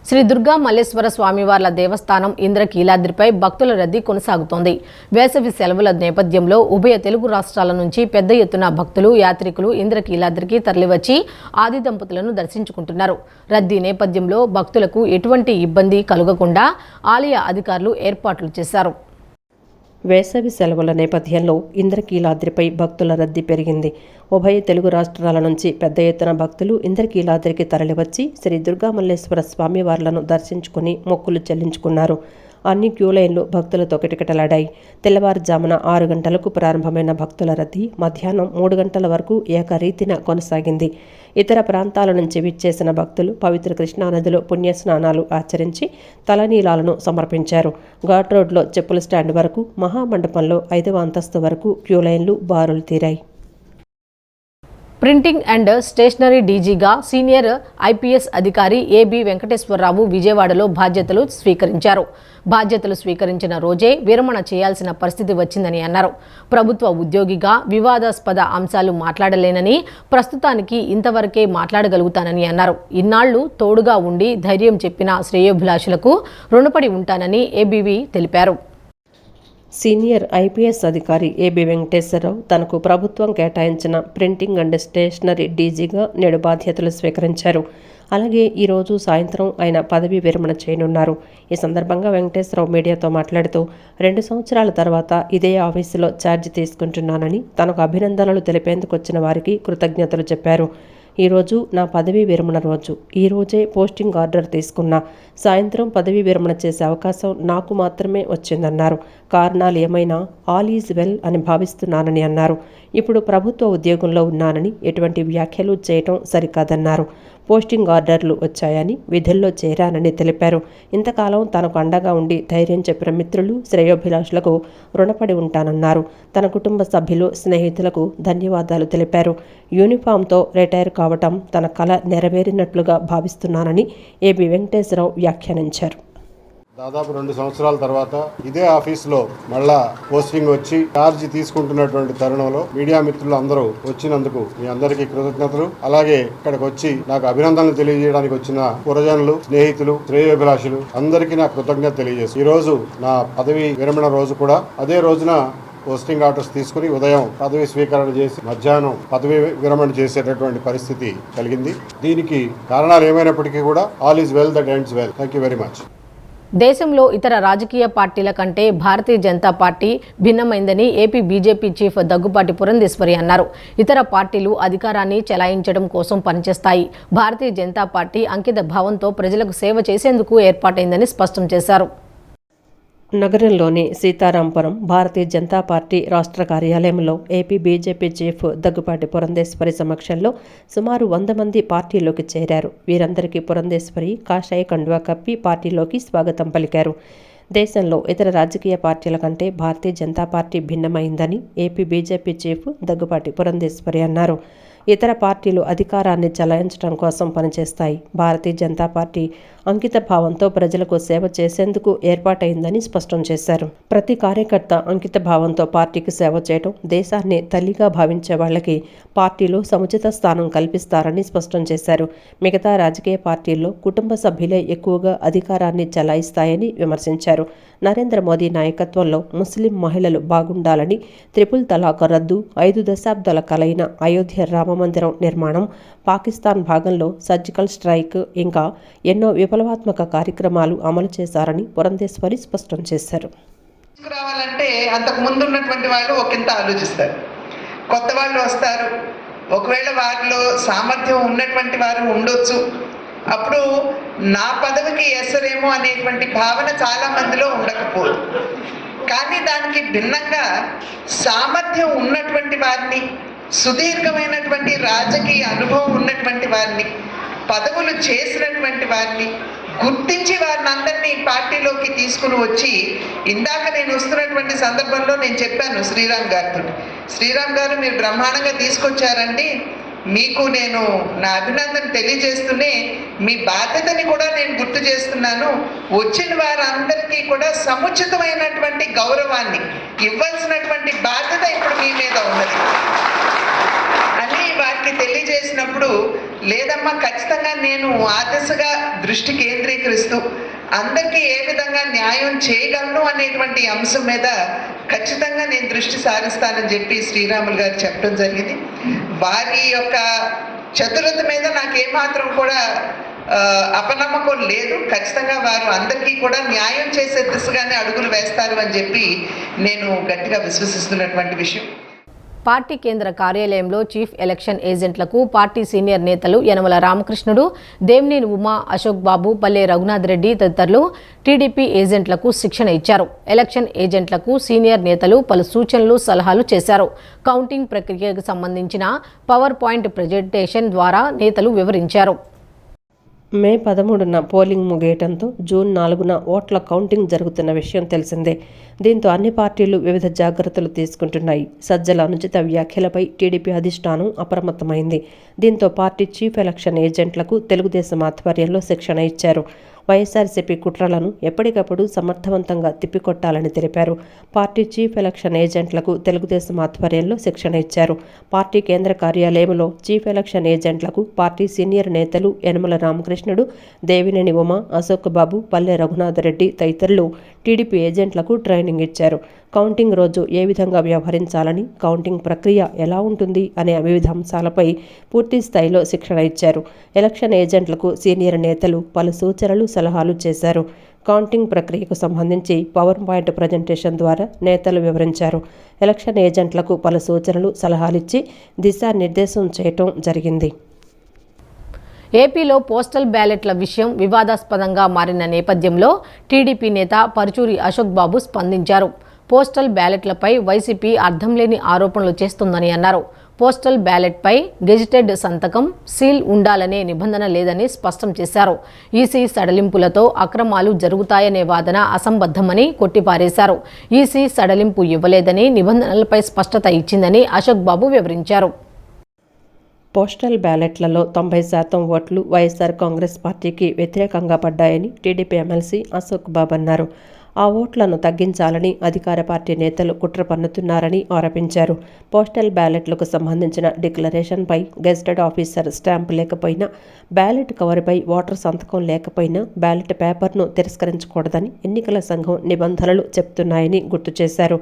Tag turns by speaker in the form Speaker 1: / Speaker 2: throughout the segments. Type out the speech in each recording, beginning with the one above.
Speaker 1: శ్రీ దుర్గా మల్లేశ్వర స్వామివార్ల దేవస్థానం ఇంద్రకీలాద్రిపై భక్తుల రద్దీ కొనసాగుతోంది. వేసవి సెలవుల నేపథ్యంలో ఉభయ తెలుగు రాష్ట్రాల నుంచి పెద్ద ఎత్తున భక్తులు, యాత్రికులు ఇంద్రకీలాద్రికి తరలివచ్చి ఆది దంపతులను దర్శించుకుంటున్నారు. రద్దీ నేపథ్యంలో భక్తులకు ఎటువంటి ఇబ్బంది కలుగకుండా ఆలయ అధికారులు ఏర్పాట్లు చేశారు.
Speaker 2: వేసవి సెలవుల నేపథ్యంలో ఇంద్రకీలాద్రిపై భక్తుల రద్దీ పెరిగింది. ఉభయ తెలుగు రాష్ట్రాల నుంచి పెద్ద ఎత్తున భక్తులు ఇంద్రకీలాద్రికి తరలివచ్చి శ్రీ దుర్గా మల్లేశ్వర స్వామివార్లను దర్శించుకుని మొక్కులు చెల్లించుకున్నారు. అన్ని క్యూ లైన్లు భక్తులతో కిటకిటలాడాయి. తెల్లవారుజామున 6 గంటలకు ప్రారంభమైన భక్తుల రద్దీ మధ్యాహ్నం 3 గంటల వరకు ఏకరీతిన కొనసాగింది. ఇతర ప్రాంతాల నుంచి విచ్చేసిన భక్తులు పవిత్ర కృష్ణానదిలో పుణ్యస్నానాలు ఆచరించి తలనీలాలను సమర్పించారు. ఘాట్ రోడ్లో చెప్పుల స్టాండ్ వరకు, మహామండపంలో 5వ అంతస్తు వరకు క్యూ లైన్లు బారులు తీరాయి.
Speaker 1: ప్రింటింగ్ అండ్ స్టేషనరీ డీజీగా సీనియర్ ఐపీఎస్ అధికారి ఏబి వెంకటేశ్వరరావు విజయవాడలో బాధ్యతలు స్వీకరించారు. బాధ్యతలు స్వీకరించిన రోజే విరమణ చేయాల్సిన పరిస్థితి వచ్చిందని అన్నారు. ప్రభుత్వ ఉద్యోగిగా వివాదాస్పద అంశాలు మాట్లాడలేనని, ప్రస్తుతానికి ఇంతవరకే మాట్లాడగలుగుతానని అన్నారు. ఇన్నాళ్లు తోడుగా ఉండి ధైర్యం చెప్పిన శ్రేయోభిలాషులకు రుణపడి ఉంటానని ఏబీవీ తెలిపారు.
Speaker 2: సీనియర్ ఐపీఎస్ అధికారి ఏబి వెంకటేశ్వరరావు తనకు ప్రభుత్వం కేటాయించిన ప్రింటింగ్ అండ్ స్టేషనరీ డీజీగా నేడు బాధ్యతలు స్వీకరించారు. అలాగే ఈరోజు సాయంత్రం ఆయన పదవీ విరమణ చేయనున్నారు. ఈ సందర్భంగా వెంకటేశ్వరరావు మీడియాతో మాట్లాడుతూ 2 సంవత్సరాల తర్వాత ఇదే ఆఫీసులో ఛార్జ్ తీసుకుంటున్నానని, తనకు అభినందనలు తెలిపేందుకు వచ్చిన వారికి కృతజ్ఞతలు చెప్పారు. ఈరోజు నా పదవీ విరమణ రోజు. ఈ రోజే పోస్టింగ్ ఆర్డర్ తీసుకున్నా. సాయంత్రం పదవీ విరమణ చేసే అవకాశం నాకు మాత్రమే వచ్చిందన్నారు. కారణాలు ఏమైనా ఆల్ ఈజ్ వెల్ అని భావిస్తున్నానని అన్నారు. ఇప్పుడు ప్రభుత్వ ఉద్యోగంలో ఉన్నానని ఎటువంటి వ్యాఖ్యలు చేయటం సరికాదన్నారు. పోస్టింగ్ ఆర్డర్లు వచ్చాయని విధుల్లో చేరానని తెలిపారు. ఇంతకాలం తనకు అండగా ఉండి ధైర్యం చెప్పిన మిత్రులు, శ్రేయోభిలాషులకు రుణపడి ఉంటానన్నారు. తన కుటుంబ సభ్యులు, స్నేహితులకు ధన్యవాదాలు తెలిపారు. యూనిఫామ్తో రిటైర్ కావటం తన కల నెరవేరినట్లుగా భావిస్తున్నానని ఏబి వెంకటేశ్వరరావు వ్యాఖ్యానించారు.
Speaker 3: దాదాపు 2 సంవత్సరాల తర్వాత ఇదే ఆఫీసులో మళ్ళా పోస్టింగ్ వచ్చి ఛార్జ్ తీసుకుంటున్నటువంటి తరుణంలో మీడియా మిత్రులు అందరూ వచ్చినందుకు మీ అందరికీ కృతజ్ఞతలు. అలాగే ఇక్కడికి వచ్చి నాకు అభినందనలు తెలియజేయడానికి వచ్చిన పురజనులు, స్నేహితులు, శ్రేయోభిలాషులు అందరికీ నా కృతజ్ఞత తెలియజేస్తాను. ఈ రోజు నా పదవి విరమణ రోజు కూడా అదే రోజున పోస్టింగ్ ఆర్డర్స్ తీసుకుని ఉదయం పదవి స్వీకరణ చేసి మధ్యాహ్నం పదవి విరమణ చేసేటటువంటి పరిస్థితి కలిగింది. దీనికి కారణాలు ఏమైనప్పటికీ కూడా all is well that ends well. Thank you very much.
Speaker 1: దేశంలో ఇతర రాజకీయ పార్టీల కంటే భారతీయ జనతా పార్టీ భిన్నమైందని AP BJP chief Daggubati Purandeswari అన్నారు. ఇతర పార్టీలు అధికారాన్ని చెలాయించడం కోసం పనిచేస్తాయి. భారతీయ జనతా పార్టీ అంకిత భావంతో ప్రజలకు సేవ చేసేందుకు ఏర్పాటైందని స్పష్టం చేశారు.
Speaker 2: నగరంలోని సీతారాంపురం భారతీయ జనతా పార్టీ రాష్ట్ర కార్యాలయంలో AP BJP chief Daggubati Purandeswari సమక్షంలో సుమారు 100 మంది పార్టీలోకి చేరారు. వీరందరికీ పురంధేశ్వరి కాషాయ కండువా కప్పి పార్టీలోకి స్వాగతం పలికారు. దేశంలో ఇతర రాజకీయ పార్టీల కంటే భారతీయ జనతా పార్టీ భిన్నమైందని AP BJP chief Daggubati Purandeswari అన్నారు. ఇతర పార్టీలు అధికారాన్ని చెలాయించడం కోసం పనిచేస్తాయి. భారతీయ జనతా పార్టీ అంకిత భావంతో ప్రజలకు సేవ చేసేందుకు ఏర్పాటైందని స్పష్టం చేశారు. ప్రతి కార్యకర్త అంకిత భావంతో పార్టీకి సేవ చేయడం, దేశాన్ని తల్లిగా భావించే వాళ్ళకి పార్టీలో సముచిత స్థానం కల్పిస్తారని స్పష్టం చేశారు. మిగతా రాజకీయ పార్టీల్లో కుటుంబ సభ్యులే ఎక్కువగా అధికారాన్ని చెలాయిస్తాయని విమర్శించారు. నరేంద్ర మోదీ నాయకత్వంలో ముస్లిం మహిళలు బాగుండాలని, త్రిపుల్ తలాక్ రద్దు, 5 దశాబ్దాల కలయిన అయోధ్య రామమందిరం నిర్మాణం, పాకిస్తాన్ భాగంలో సర్జికల్ స్ట్రైక్ ఇంకా ఎన్నో విప్లవాత్మక కార్యక్రమాలు అమలు చేశారని పురంధేశ్వరి స్పష్టం చేశారు.
Speaker 4: రావాలంటే అంతకు ముందు ఉన్నటువంటి వాళ్ళు ఒకంత ఆలోచిస్తారు. కొత్త వాళ్ళు వస్తారు. ఒకవేళ వారిలో సామర్థ్యం ఉన్నటువంటి వారు ఉండొచ్చు. అప్పుడు నా పదవికి ఎసరేమో అనేటువంటి భావన చాలా మందిలో ఉండకపోదు. కానీ దానికి భిన్నంగా సామర్థ్యం ఉన్నటువంటి వారిని, సుదీర్ఘమైనటువంటి రాజకీయ అనుభవం ఉన్నటువంటి వారిని, పదవులు చేసినటువంటి వారిని గుర్తించి వారిని అందరినీ పార్టీలోకి తీసుకుని వచ్చి, ఇందాక నేను వస్తున్నటువంటి సందర్భంలో నేను చెప్పాను శ్రీరామ్ గారితో, శ్రీరామ్ గారు మీరు బ్రహ్మాండంగా తీసుకొచ్చారండి, మీకు నేను నా అభినందన తెలియజేస్తూనే మీ బాధ్యతని కూడా నేను గుర్తు చేస్తున్నాను. వచ్చిన వారందరికీ కూడా సముచితమైనటువంటి గౌరవాన్ని ఇవ్వాల్సినటువంటి బాధ్యత ఇప్పుడు మీ మీద ఉన్నది అని వారికి తెలియజేసినప్పుడు లేదమ్మా ఖచ్చితంగా నేను ఆ దిశగా దృష్టి కేంద్రీకరిస్తూ అందరికీ ఏ విధంగా న్యాయం చేయగలను అనేటువంటి అంశం మీద ఖచ్చితంగా నేను దృష్టి సారిస్తానని చెప్పి శ్రీరాములు గారు చెప్పడం జరిగింది. వారి యొక్క చతురత మీద నాకు ఏమాత్రం కూడా అపనమ్మకం లేదు. ఖచ్చితంగా వారు అందరికీ కూడా న్యాయం చేసే దిశగానే అడుగులు వేస్తారు అని చెప్పి నేను గట్టిగా విశ్వసిస్తున్నటువంటి విషయం.
Speaker 1: పార్టీ కేంద్ర కార్యాలయంలో చీఫ్ ఎలక్షన్ ఏజెంట్లకు పార్టీ సీనియర్ నేతలు యనమల రామకృష్ణుడు, దేవినేని ఉమా, అశోక్ బాబు, పల్లె రఘునాథ్ రెడ్డి తదితరులు టీడీపీ ఏజెంట్లకు శిక్షణ ఇచ్చారు. ఎలక్షన్ ఏజెంట్లకు సీనియర్ నేతలు పలు సూచనలు, సలహాలు చేశారు. కౌంటింగ్ ప్రక్రియకు సంబంధించిన పవర్ పాయింట్ ప్రజెంటేషన్ ద్వారా నేతలు వివరించారు.
Speaker 2: మే 13న పోలింగ్ ముగియటంతో జూన్ 4న ఓట్ల కౌంటింగ్ జరుగుతున్న విషయం తెలిసిందే. దీంతో అన్ని పార్టీలు వివిధ జాగ్రత్తలు తీసుకుంటున్నాయి. సజ్జల అనుచిత వ్యాఖ్యలపై టీడీపీ అధిష్టానం అప్రమత్తమైంది. దీంతో పార్టీ చీఫ్ ఎలక్షన్ ఏజెంట్లకు తెలుగుదేశం ఆధ్వర్యంలో శిక్షణ ఇచ్చారు. వైఎస్ఆర్సీపీ కుట్రలను ఎప్పటికప్పుడు సమర్థవంతంగా తిప్పికొట్టాలని తెలిపారు. పార్టీ చీఫ్ ఎలక్షన్ ఏజెంట్లకు తెలుగుదేశం ఆధ్వర్యంలో శిక్షణ ఇచ్చారు. పార్టీ కేంద్ర కార్యాలయంలో చీఫ్ ఎలక్షన్ ఏజెంట్లకు పార్టీ సీనియర్ నేతలు యనమల రామకృష్ణుడు, దేవినేని ఉమా, అశోక్ బాబు, పల్లె రఘునాథ్ రెడ్డి తదితరులు టీడీపీ ఏజెంట్లకు ట్రైనింగ్ ఇచ్చారు. కౌంటింగ్ రోజు ఏ విధంగా వ్యవహరించాలని, కౌంటింగ్ ప్రక్రియ ఎలా ఉంటుంది అనే వివిధ అంశాలపై పూర్తి స్థాయిలో శిక్షణ ఇచ్చారు. ఎలక్షన్ ఏజెంట్లకు సీనియర్ నేతలు పలు సూచనలు, సలహాలు చేశారు. కౌంటింగ్ ప్రక్రియకు సంబంధించి పవర్ పాయింట్ ప్రజెంటేషన్ ద్వారా నేతలు వివరించారు. ఎలక్షన్ ఏజెంట్లకు పలు సూచనలు, సలహాలిచ్చి దిశానిర్దేశం చేయటం జరిగింది.
Speaker 1: ఏపీలో పోస్టల్ బ్యాలెట్ల విషయం వివాదాస్పదంగా మారిన నేపథ్యంలో టీడీపీ నేత పరుచూరి అశోక్ బాబు స్పందించారు. పోస్టల్ బ్యాలెట్లపై వైసీపీ అర్థం లేని ఆరోపణలు చేస్తుందని అన్నారు. పోస్టల్ బ్యాలెట్పై గెజిటెడ్ సంతకం, సీల్ ఉండాలనే నిబంధన లేదని స్పష్టం చేశారు. ఈసీ సడలింపులతో అక్రమాలు జరుగుతాయనే వాదన అసంబద్ధమని కొట్టిపారేశారు. ఈసీ సడలింపు ఇవ్వలేదని, నిబంధనలపై స్పష్టత ఇచ్చిందని అశోక్ బాబు వివరించారు.
Speaker 2: పోస్టల్ బ్యాలెట్లలో 90% ఓట్లు వైఎస్ఆర్ కాంగ్రెస్ పార్టీకి వ్యతిరేకంగా పడ్డాయని టీడీపీ ఎమ్మెల్సీ అశోక్ బాబు అన్నారు. ఆ ఓట్లను తగ్గించాలని అధికార పార్టీ నేతలు కుట్ర పన్నుతున్నారని ఆరోపించారు. పోస్టల్ బ్యాలెట్లకు సంబంధించిన డిక్లరేషన్పై గెజిటెడ్ ఆఫీసర్ స్టాంపు లేకపోయినా, బ్యాలెట్ కవర్పై ఓటర్ సంతకం లేకపోయినా బ్యాలెట్ పేపర్ను తిరస్కరించకూడదని ఎన్నికల సంఘం నిబంధనలు చెబుతున్నాయని గుర్తు చేశారు.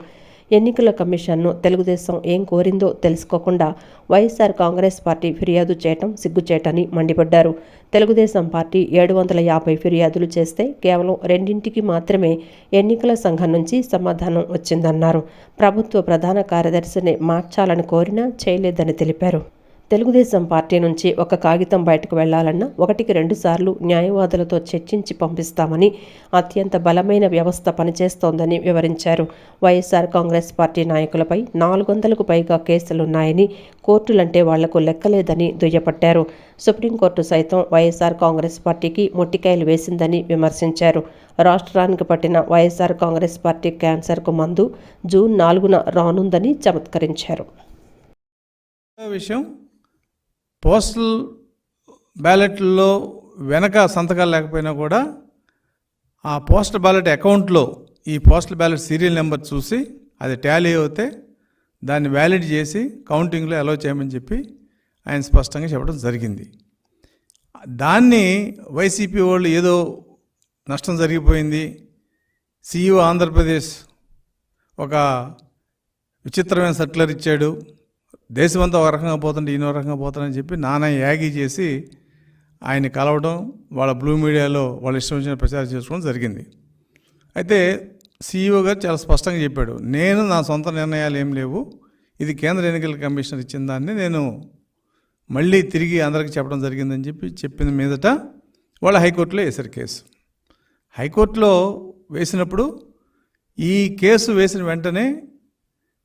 Speaker 2: ఎన్నికల కమిషన్ను తెలుగుదేశం ఏం కోరిందో తెలుసుకోకుండా వైఎస్ఆర్ కాంగ్రెస్ పార్టీ ఫిర్యాదు చేయటం సిగ్గుచేటని మండిపడ్డారు. తెలుగుదేశం పార్టీ 750 ఫిర్యాదులు చేస్తే కేవలం 2కి మాత్రమే ఎన్నికల సంఘం నుంచి సమాధానం వచ్చిందన్నారు. ప్రభుత్వ ప్రధాన కార్యదర్శిని మార్చాలని కోరినా చేయలేదని తెలిపారు. తెలుగుదేశం పార్టీ నుంచి ఒక కాగితం బయటకు వెళ్లాలన్నా 1కి 2 సార్లు న్యాయవాదులతో చర్చించి పంపిస్తామని, అత్యంత బలమైన వ్యవస్థ పనిచేస్తోందని వివరించారు. వైఎస్ఆర్ కాంగ్రెస్ పార్టీ నాయకులపై 400కు పైగా కేసులున్నాయని, కోర్టులంటే వాళ్లకు లెక్కలేదని దుయ్యపట్టారు. సుప్రీంకోర్టు సైతం వైఎస్ఆర్ కాంగ్రెస్ పార్టీకి మొట్టికాయలు వేసిందని విమర్శించారు. రాష్ట్రానికి పట్టిన వైఎస్ఆర్ కాంగ్రెస్ పార్టీ క్యాన్సర్కు మందు జూన్ 4న రానుందని చమత్కరించారు.
Speaker 5: విషయం, పోస్టల్ బ్యాలెట్లో వెనక సంతకాలు లేకపోయినా కూడా ఆ పోస్టల్ బ్యాలెట్ అకౌంట్లో ఈ పోస్టల్ బ్యాలెట్ సీరియల్ నెంబర్ చూసి అది టాలీ అవుతే దాన్ని వ్యాలిడ్ చేసి కౌంటింగ్లో అలౌ చేయమని చెప్పి ఆయన స్పష్టంగా చెప్పడం జరిగింది. దాన్ని వైసీపీ వాళ్ళు ఏదో నష్టం జరిగిపోయింది, సీఈఓ ఆంధ్రప్రదేశ్ ఒక విచిత్రమైన సర్క్యులర్ ఇచ్చాడు, దేశమంతా ఒక రకంగా పోతుంటే ఈయన ఒక రకంగా పోతానని చెప్పి నానా యాగి చేసి ఆయన కలవడం, వాళ్ళ బ్లూ మీడియాలో వాళ్ళ ఇష్టం వచ్చిన ప్రచారం చేసుకోవడం జరిగింది. అయితే సీఈఓ గారు చాలా స్పష్టంగా చెప్పాడు, నేను నా సొంత నిర్ణయాలు ఏం లేవు, ఇది కేంద్ర ఎన్నికల కమిషనర్ ఇచ్చిన దాన్ని నేను మళ్ళీ తిరిగి అందరికీ చెప్పడం జరిగిందని చెప్పిన మీదట వాళ్ళు హైకోర్టులో వేశారు కేసు. హైకోర్టులో వేసినప్పుడు ఈ కేసు వేసిన వెంటనే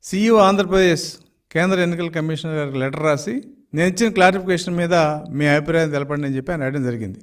Speaker 5: సీఈఓ ఆంధ్రప్రదేశ్ కేంద్ర ఎన్నికల కమిషనర్ గారికి లెటర్ రాసి నేను ఇచ్చిన క్లారిఫికేషన్ మీద మీ అభిప్రాయం తెలపండి అని చెప్పి ఆయన రాయడం జరిగింది.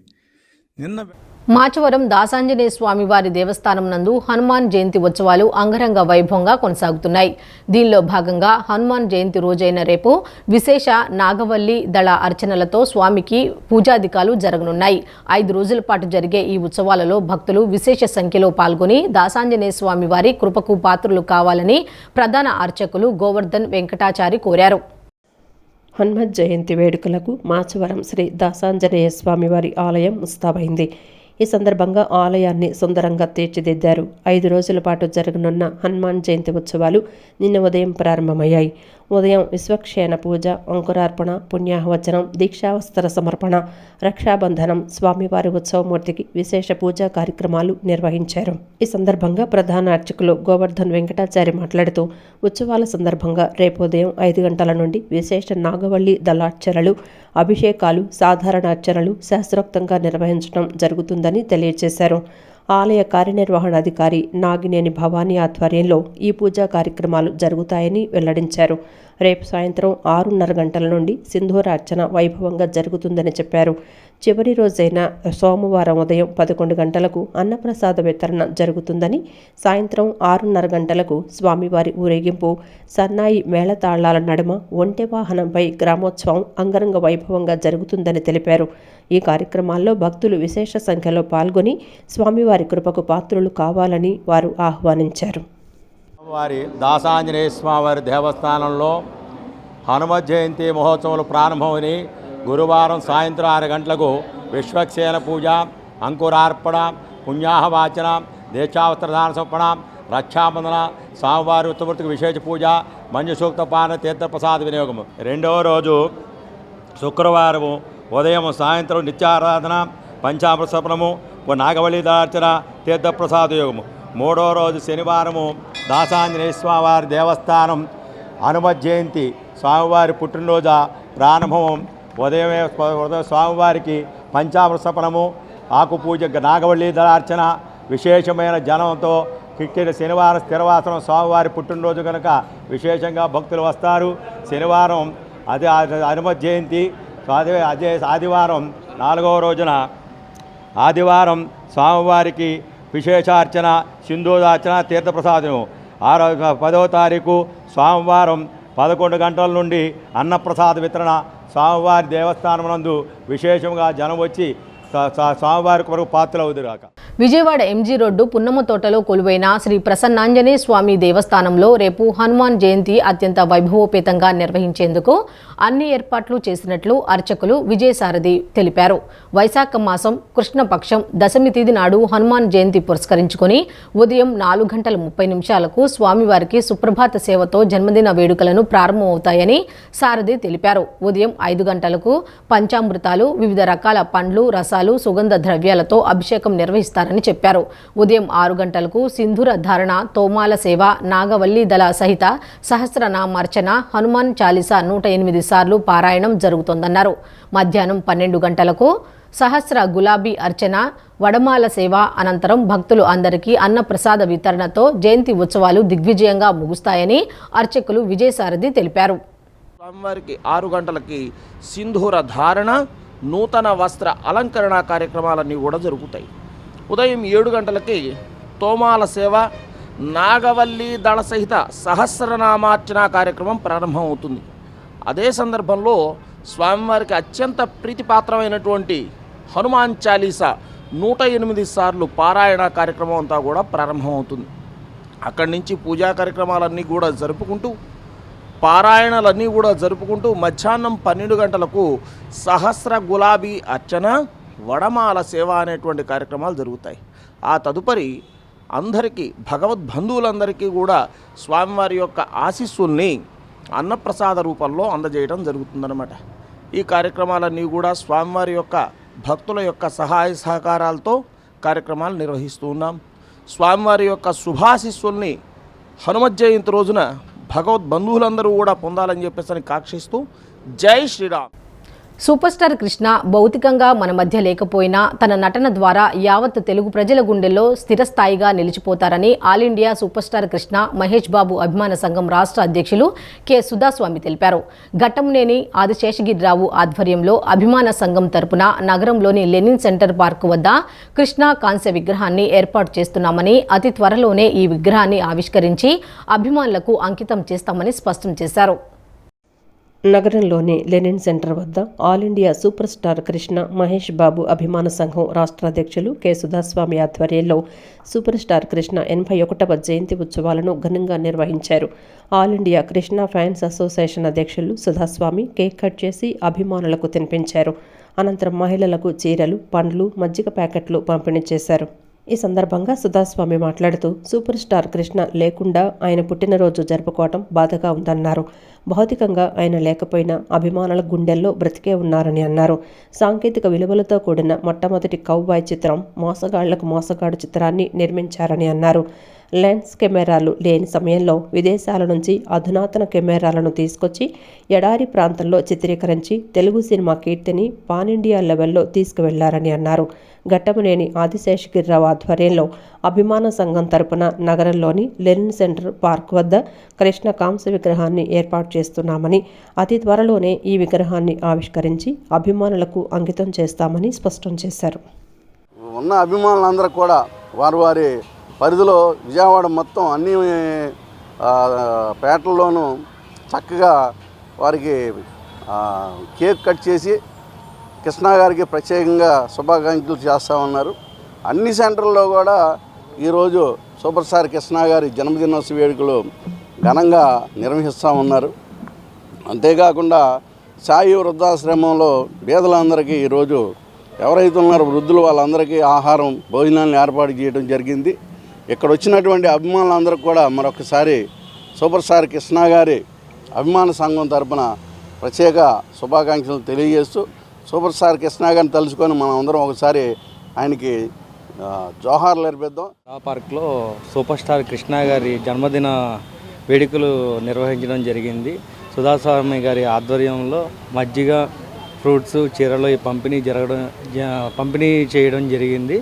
Speaker 5: నిన్న
Speaker 1: మాచవరం దాసాంజనేయ స్వామి వారి దేవస్థానం నందు హనుమాన్ జయంతి ఉత్సవాలు అంగరంగ వైభవంగా కొనసాగుతున్నాయి. దీనిలో భాగంగా హనుమాన్ జయంతి రోజైన రేపు విశేష నాగవల్లి దళ అర్చనలతో స్వామికి పూజాధికాలు జరగనున్నాయి. 5 రోజుల పాటు జరిగే ఈ ఉత్సవాలలో భక్తులు విశేష సంఖ్యలో పాల్గొని దాసాంజనేయ స్వామి వారి కృపకు పాత్రులు కావాలని ప్రధాన అర్చకులు గోవర్ధన్ వెంకటాచారి కోరారు.
Speaker 2: హనుమత్ జయంతి వేడుకలకు మాచవరం శ్రీ దాసాంజనేయ స్వామివారి ఆలయం ముస్తాబైంది. ఈ సందర్భంగా ఆలయాన్ని సుందరంగా తీర్చిదిద్దారు. 5 రోజుల పాటు జరగనున్న హనుమాన్ జయంతి ఉత్సవాలు నిన్న ఉదయం ప్రారంభమయ్యాయి. ఉదయం విశ్వక్షేణ పూజ, అంకురార్పణ, పుణ్యాహవచనం, దీక్షావస్త్ర సమర్పణ, రక్షాబంధనం, స్వామివారి ఉత్సవమూర్తికి విశేష పూజా కార్యక్రమాలు నిర్వహించారు. ఈ సందర్భంగా ప్రధాన అర్చకులు గోవర్ధన్ వెంకటాచారి మాట్లాడుతూ, ఉత్సవాల సందర్భంగా రేపు ఉదయం 5 గంటల నుండి విశేష నాగవల్లి దళార్చనలు, అభిషేకాలు, సాధారణ అర్చనలు శాస్త్రోక్తంగా నిర్వహించడం జరుగుతుందని తెలియజేశారు. ఆలయ కార్యనిర్వహణాధికారి నాగినేని భవానీ ఆధ్వర్యంలో ఈ పూజా కార్యక్రమాలు జరుగుతాయని వెల్లడించారు. రేపు సాయంత్రం 6:30 గంటల నుండి సింధూరార్చన వైభవంగా జరుగుతుందని చెప్పారు. చివరి రోజైన సోమవారం ఉదయం 11 గంటలకు అన్నప్రసాద వితరణ జరుగుతుందని, సాయంత్రం 6:30 గంటలకు స్వామివారి ఊరేగింపు, సన్నాయి మేళతాళాల నడుమ ఒంటె వాహనంపై గ్రామోత్సవం అంగరంగ వైభవంగా జరుగుతుందని తెలిపారు. ఈ కార్యక్రమాల్లో భక్తులు విశేష సంఖ్యలో పాల్గొని స్వామివారి కృపకు పాత్రులు కావాలని వారు ఆహ్వానించారు.
Speaker 6: వారి దాసాంజనేయ స్వామివారి దేవస్థానంలో హనుమత్ జయంతి మహోత్సవాలు ప్రారంభమని గురువారం సాయంత్రం 6 గంటలకు విశ్వక్షేణ పూజ, అంకురార్పణ, పుణ్యాహవాచన, దీక్షావస్త్రదాన సమర్పణ, రక్షాబంధన, స్వామివారి ఉత్తమూర్తికి విశేష పూజ, మంజుసూక్త పాన, తీర్థప్రసాద వినియోగము. రెండవ రోజు శుక్రవారము ఉదయం సాయంత్రం నిత్యారాధన, పంచామృత సమర్పణము, నాగవల్లి దార్చన, తీర్థప్రసాద యోగము. మూడో రోజు శనివారము దాసాంజనేయ స్వామివారి దేవస్థానం హనుమత్ జయంతి స్వామివారి పుట్టినరోజు ప్రారంభం. ఉదయమే స్వామివారికి పంచామృత సమర్పణము, ఆకు పూజ, నాగవల్లి దళార్చన, విశేషమైన జనంతో కిక్కిన శనివారం స్థిరవాసనం. స్వామివారి పుట్టినరోజు కనుక విశేషంగా భక్తులు వస్తారు. శనివారం అదే హనుమత్ జయంతి. అదే ఆదివారం 4వ రోజున ఆదివారం స్వామివారికి విశేషార్చన, సింధూరార్చన, తీర్థప్రసాదం. 10వ తారీఖు సోమవారం 11 గంటల నుండి అన్నప్రసాద వితరణ. స్వామివారి దేవస్థానం నందు విశేషంగా జనం వచ్చి స్వామివారి కొరకు పాత్రలవుదుగాక.
Speaker 1: విజయవాడ ఎంజీ రోడ్డు పున్నమ తోటలో కొలువైన శ్రీ ప్రసన్నాంజనేయ స్వామి దేవస్థానంలో రేపు హనుమాన్ జయంతి అత్యంత వైభవోపేతంగా నిర్వహించేందుకు అన్ని ఏర్పాట్లు చేసినట్లు అర్చకులు విజయసారథి తెలిపారు. వైశాఖ మాసం కృష్ణపక్షం దశమి తేదీ నాడు హనుమాన్ జయంతి పురస్కరించుకుని ఉదయం 4:30 స్వామివారికి సుప్రభాత సేవతో జన్మదిన వేడుకలను ప్రారంభమవుతాయని సారథి తెలిపారు. ఉదయం 5 గంటలకు పంచామృతాలు, వివిధ రకాల పండ్లు, రసాలు, సుగంధ ద్రవ్యాలతో అభిషేకం నిర్వహిస్తారని చెప్పారు. ఉదయం 6 గంటలకు సింధూర ధారణ, తోమాల సేవ, నాగవల్లి దళ సహిత సహస్రనామార్చన, హనుమాన్ చాలీసా 108 సార్లు పారాయణం జరుగుతోందన్నారు. మధ్యాహ్నం 12 గంటలకు సహస్ర గులాబీ అర్చన, వడమాల సేవ అనంతరం భక్తులు అందరికీ అన్నప్రసాద వితరణతో జయంతి ఉత్సవాలు దిగ్విజయంగా ముగుస్తాయని అర్చకులు విజయసారథి తెలిపారు.
Speaker 7: స్వామివారికి 6 గంటలకి సింధూర ధారణ, నూతన వస్త్ర అలంకరణ కార్యక్రమాలన్నీ కూడా జరుగుతాయి. ఉదయం 7 గంటలకి తోమాల సేవ, నాగవల్లి దళ సహిత సహస్రనామార్చన కార్యక్రమం ప్రారంభమవుతుంది. అదే సందర్భంలో స్వామివారికి అత్యంత ప్రీతిపాత్రమైనటువంటి హనుమాన్ చాలీసా 108 సార్లు పారాయణ కార్యక్రమం అంతా కూడా ప్రారంభమవుతుంది. అక్కడి నుంచి పూజా కార్యక్రమాలన్నీ కూడా జరుపుకుంటూ, పారాయణలన్నీ కూడా జరుపుకుంటూ మధ్యాహ్నం 12 గంటలకు సహస్ర గులాబీ అర్చన, వడమాల సేవ అనేటువంటి కార్యక్రమాలు జరుగుతాయి. ఆ తదుపరి అందరికీ భగవద్బంధువులందరికీ కూడా స్వామివారి యొక్క ఆశీస్సుల్ని అన్నప్రసాద రూపంలో అందజేయడం జరుగుతుందన్నమాట. ఈ కార్యక్రమాలన్నీ కూడా స్వామివారి యొక్క భక్తుల యొక్క సహాయ సహకారాలతో కార్యక్రమాలు నిర్వహిస్తూ ఉన్నాం. స్వామివారి యొక్క శుభాశీస్సుల్ని హనుమత్ జయంతి రోజున భగవద్బంధువులందరూ కూడా పొందాలని చెప్పేసి కాంక్షిస్తూ జై శ్రీరామ్.
Speaker 1: సూపర్ స్టార్ కృష్ణ భౌతికంగా మన మధ్య లేకపోయినా తన నటన ద్వారా యావత్ తెలుగు ప్రజల గుండెల్లో స్థిరస్థాయిగా నిలిచిపోతారని All India Super star Krishna Mahesh Babu అభిమాన సంఘం రాష్ట్ర అధ్యక్షులు కె సుధాస్వామి తెలిపారు. ఘట్టంనేని ఆదిశేషగిరిరావు ఆధ్వర్యంలో అభిమాన సంఘం తరపున నగరంలోని లెనిన్ సెంటర్ పార్క్ వద్ద కృష్ణ కాంస్య విగ్రహాన్ని ఏర్పాటు చేస్తున్నామని, అతి త్వరలోనే ఈ విగ్రహాన్ని ఆవిష్కరించి అభిమానులకు అంకితం చేస్తామని స్పష్టం చేశారు.
Speaker 2: నగరంలోని లెనిన్ సెంటర్ వద్ద All India Super star Krishna Mahesh Babu అభిమాన సంఘం రాష్ట్ర అధ్యక్షులు కె సుధాస్వామి ఆధ్వర్యంలో సూపర్ స్టార్ కృష్ణ 81వ జయంతి ఉత్సవాలను ఘనంగా నిర్వహించారు. All India Krishna fans association అధ్యక్షులు సుధాస్వామి కేక్ కట్ చేసి అభిమానులకు తినిపించారు. అనంతరం మహిళలకు చీరలు, పండ్లు, మజ్జిగ ప్యాకెట్లు పంపిణీ చేశారు. ఈ సందర్భంగా సుధాస్వామి మాట్లాడుతూ సూపర్ స్టార్ కృష్ణ లేకుండా ఆయన పుట్టినరోజు జరుపుకోవటం బాధగా ఉందన్నారు. భౌతికంగా ఆయన లేకపోయినా అభిమానుల గుండెల్లో బ్రతికే ఉన్నారని అన్నారు. సాంకేతిక విలువలతో కూడిన మొట్టమొదటి కౌబాయ్ చిత్రం మోసగాళ్లకు మోసగాడు చిత్రాన్ని నిర్మించారని అన్నారు. లెన్స్ కెమెరాలు లేని సమయంలో విదేశాల నుంచి అధునాతన కెమెరాలను తీసుకొచ్చి ఎడారి ప్రాంతంలో చిత్రీకరించి తెలుగు సినిమా కీర్తిని పాన్ ఇండియా లెవెల్లో తీసుకువెళ్లారని అన్నారు. ఘట్టమనేని ఆదిశేషగిరిరావు ఆధ్వర్యంలో అభిమాన సంఘం తరపున నగరంలోని లెనిన్ సెంటర్ పార్క్ వద్ద కృష్ణ కాంస్య విగ్రహాన్ని ఏర్పాటు చేస్తున్నామని, అతి త్వరలోనే ఈ విగ్రహాన్ని ఆవిష్కరించి అభిమానులకు అంకితం చేస్తామని స్పష్టం చేశారు.
Speaker 8: ఉన్న అభిమానులందరూ కూడా వారి పరిధిలో విజయవాడ మొత్తం అన్ని పేటల్లోనూ చక్కగా వారికి కేక్ కట్ చేసి కృష్ణ గారికి ప్రత్యేకంగా శుభాకాంక్షలు చేస్తూ ఉన్నారు. అన్ని సెంటర్లో కూడా ఈరోజు సూపర్ స్టార్ కృష్ణ గారి జన్మదినోత్సవ వేడుకలు ఘనంగా నిర్వహిస్తూ ఉన్నారు. అంతేకాకుండా సాయి వృద్ధాశ్రమంలో పేదలందరికీ ఈరోజు ఎవరైతే ఉన్నారో వృద్ధులు వాళ్ళందరికీ ఆహారం, భోజనాలను ఏర్పాటు చేయడం జరిగింది. ఇక్కడ వచ్చినటువంటి అభిమానులందరికీ కూడా మరొకసారి సూపర్ స్టార్ కృష్ణ గారి అభిమాన సంఘం తరపున ప్రత్యేక శుభాకాంక్షలు తెలియజేస్తూ సూపర్ స్టార్ కృష్ణ గారిని తలుచుకొని మనం అందరం ఒకసారి ఆయనకి జోహార్లు అర్పిద్దాం.
Speaker 9: పార్క్లో సూపర్ స్టార్ కృష్ణ గారి జన్మదిన వేడుకలు నిర్వహించడం జరిగింది. సుధాస్వామి గారి ఆధ్వర్యంలో మజ్జిగ, ఫ్రూట్స్, చీరలు ఈ పంపిణీ చేయడం జరిగింది.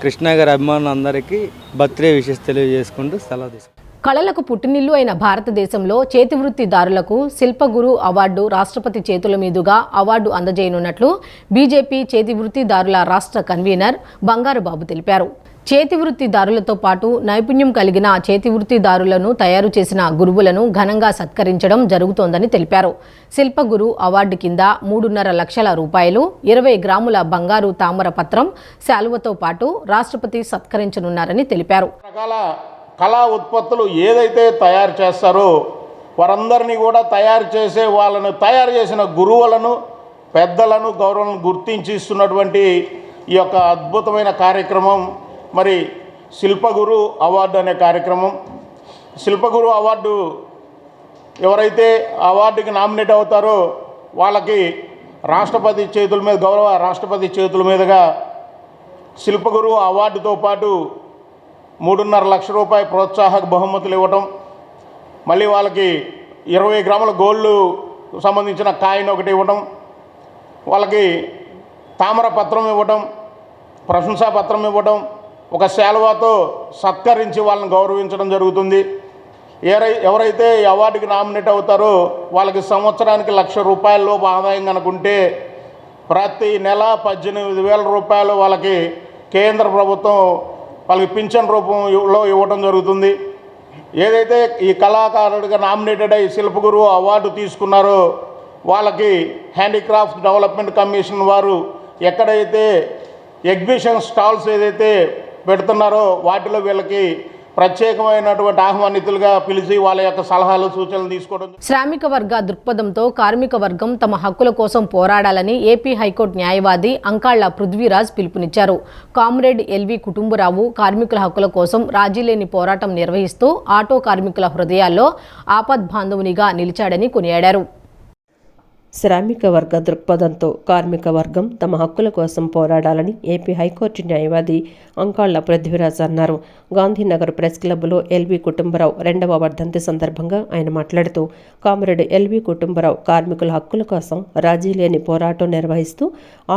Speaker 9: కృష్ణ గారి అభిమానులందరికీ బర్త్డే విషెస్ తెలియజేసుకుంటూ సెలవు తీసుకుంటాం.
Speaker 1: కళలకు పుట్టినిల్లు అయిన భారతదేశంలో చేతివృత్తిదారులకు శిల్పగురు అవార్డు రాష్ట్రపతి చేతుల మీదుగా అవార్డు అందజేయనున్నట్లు బీజేపీ చేతివృత్తిదారుల రాష్ట్ర కన్వీనర్ బంగారుబాబు తెలిపారు. చేతివృత్తిదారులతో పాటు నైపుణ్యం కలిగిన చేతివృత్తిదారులను తయారు చేసిన గురువులను ఘనంగా సత్కరించడం జరుగుతోందని తెలిపారు. శిల్పగురు అవార్డు కింద 3.5 లక్షల రూపాయలు, 20 గ్రాముల బంగారు తామర పత్రం, శాలువతో పాటు రాష్ట్రపతి సత్కరించనున్నారని తెలిపారు.
Speaker 10: కళా ఉత్పత్తులు ఏదైతే తయారు చేస్తారో వారందరినీ కూడా వాళ్ళను తయారు చేసిన గురువులను, పెద్దలను, గౌరవం గుర్తించి ఇస్తున్నటువంటి ఈ యొక్క అద్భుతమైన కార్యక్రమం మరి శిల్పగురు అవార్డు అనే కార్యక్రమం. శిల్పగురు అవార్డు ఎవరైతే అవార్డుకి నామినేట్ అవుతారో వాళ్ళకి రాష్ట్రపతి చేతుల మీద, గౌరవ రాష్ట్రపతి చేతుల మీదుగా శిల్పగురు అవార్డుతో పాటు 3.5 లక్షల రూపాయల ప్రోత్సాహక బహుమతులు ఇవ్వటం, మళ్ళీ వాళ్ళకి 20 గ్రాముల గోల్డ్ సంబంధించిన కాయిన్ ఒకటి ఇవ్వటం, వాళ్ళకి తామర పత్రం ఇవ్వటం, ప్రశంసా పత్రం ఇవ్వటం, ఒక శాలువాతో సత్కరించి వాళ్ళని గౌరవించడం జరుగుతుంది. ఎవరైతే ఈ అవార్డుకి నామినేట్ అవుతారో వాళ్ళకి సంవత్సరానికి 1 లక్ష రూపాయల ఆదాయం కనుకుంటే ప్రతి నెల 18,000 రూపాయలు వాళ్ళకి కేంద్ర ప్రభుత్వం వాళ్ళకి పింఛన్ రూపంలో ఇవ్వడం జరుగుతుంది. ఏదైతే ఈ కళాకారుడిగా నామినేటెడ్ అయ్యి శిల్పగురు అవార్డు తీసుకున్నారో వాళ్ళకి హ్యాండీక్రాఫ్ట్ డెవలప్మెంట్ కమిషన్ వారు ఎక్కడైతే ఎగ్జిబిషన్ స్టాల్స్ ఏదైతే పెడుతున్నారో వాటిలో వీళ్ళకి ప్రత్యేకమైనటువంటి ఆహ్వానితులుగా పిలిచి వాళ్ళ యొక్క సలహాలు, సూచనలు తీసుకోవడం.
Speaker 1: శ్రామిక వర్గ దృక్పథంతో కార్మిక వర్గం తమ హక్కుల కోసం పోరాడాలని ఏపీ హైకోర్టు న్యాయవాది అంకాళ్ల పృథ్వీరాజ్ పిలుపునిచ్చారు. కామ్రేడ్ ఎల్వి కుటుంబరావు కార్మికుల హక్కుల కోసం రాజీలేని పోరాటం నిర్వహిస్తూ ఆటో కార్మికుల హృదయాల్లో ఆపద్బాంధవునిగా నిలిచాడని కొనియాడారు.
Speaker 2: శ్రామిక వర్గ దృక్పథంతో కార్మిక వర్గం తమ హక్కుల కోసం పోరాడాలని ఏపీ హైకోర్టు న్యాయవాది అంకాళ్ల పృథ్వీరాజ్ అన్నారు. గాంధీనగర్ ప్రెస్ క్లబ్లో ఎల్వి కుటుంబరావు 2వ వర్ధంతి సందర్భంగా ఆయన మాట్లాడుతూ కామ్రేడ్ ఎల్వి కుటుంబరావు కార్మికుల హక్కుల కోసం రాజీ లేని పోరాటం నిర్వహిస్తూ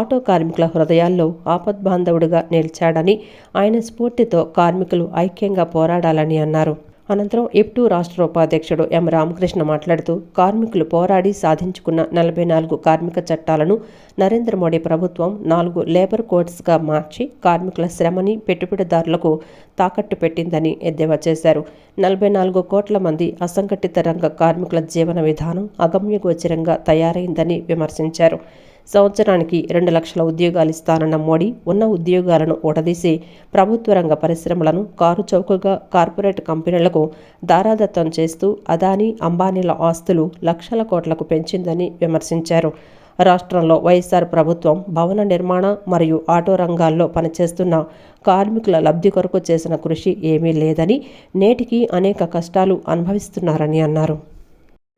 Speaker 2: ఆటో కార్మికుల హృదయాల్లో ఆపద్బాంధవుడిగా నిలిచాడని, ఆయన స్ఫూర్తితో కార్మికులు ఐక్యంగా పోరాడాలని అన్నారు. అనంతరం ఇప్టు రాష్ట్ర ఉపాధ్యక్షుడు ఎం రామకృష్ణ మాట్లాడుతూ కార్మికులు పోరాడి సాధించుకున్న 44 కార్మిక చట్టాలను నరేంద్ర మోడీ ప్రభుత్వం 4 లేబర్ కోడ్స్గా మార్చి కార్మికుల శ్రమని పెట్టుబడిదారులకు తాకట్టు పెట్టిందని ఎద్దేవా చేశారు. 44 కోట్ల మంది అసంఘటిత రంగ కార్మికుల జీవన విధానం అగమ్యగోచరంగా తయారైందని విమర్శించారు. సంవత్సరానికి 2 లక్షల ఉద్యోగాలు ఇస్తానన్న మోడీ ఉన్న ఉద్యోగాలను ఊడదీసి ప్రభుత్వ రంగ పరిశ్రమలను కారు చౌకగా కార్పొరేట్ కంపెనీలకు దారాదత్తం చేస్తూ అదానీ అంబానీల ఆస్తులు లక్షల కోట్లకు పెంచిందని విమర్శించారు. రాష్ట్రంలో వైఎస్ఆర్ ప్రభుత్వం భవన నిర్మాణ మరియు ఆటో రంగాల్లో పనిచేస్తున్న కార్మికుల లబ్ధి కొరకు చేసిన కృషి ఏమీ లేదని, నేటికి అనేక కష్టాలు అనుభవిస్తున్నారని అన్నారు.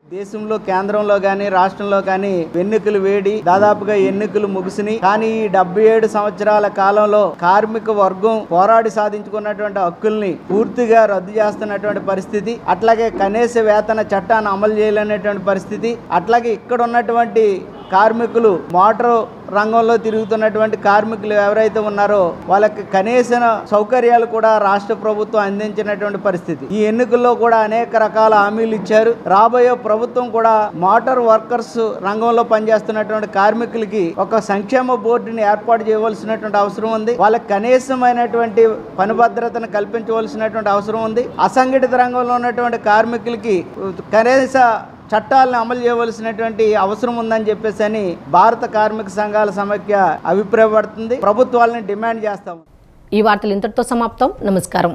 Speaker 11: దేశంలో కేంద్రంలో కానీ రాష్ట్రంలో కానీ ఎన్నికలు వేడి దాదాపుగా ఎన్నికలు ముగిసినాయి. కానీ ఈ 77 సంవత్సరాల కాలంలో కార్మిక వర్గం పోరాడి సాధించుకున్నటువంటి హక్కుల్ని పూర్తిగా రద్దు చేస్తున్నటువంటి పరిస్థితి, అట్లాగే కనీస వేతన చట్టాన్ని అమలు చేయలేనటువంటి పరిస్థితి, అట్లాగే ఇక్కడ ఉన్నటువంటి కార్మికులు మోటార్ రంగంలో తిరుగుతున్నటువంటి కార్మికులు ఎవరైతే ఉన్నారో వాళ్ళకి కనీస సౌకర్యాలు కూడా రాష్ట్ర ప్రభుత్వం అందించినటువంటి పరిస్థితి. ఈ ఎన్నికల్లో కూడా అనేక రకాల హామీలు ఇచ్చారు. రాబోయే ప్రభుత్వం కూడా మోటార్ వర్కర్స్ రంగంలో పనిచేస్తున్నటువంటి కార్మికులకి ఒక సంక్షేమ బోర్డుని ఏర్పాటు చేయవలసినటువంటి అవసరం ఉంది. వాళ్ళకి కనీసమైనటువంటి పని భద్రతను కల్పించవలసినటువంటి అవసరం ఉంది. అసంఘటిత రంగంలో ఉన్నటువంటి కార్మికులకి కనీస చట్టాలను అమలు చేయవలసినటువంటి అవసరం ఉందని చెప్పేసి భారత కార్మిక సంఘాల సమైక్య అభిప్రాయపడుతుంది. ప్రభుత్వాలను డిమాండ్ చేస్తాము.
Speaker 1: ఈ వార్తలు ఇంతటితో సమాప్తం. నమస్కారం.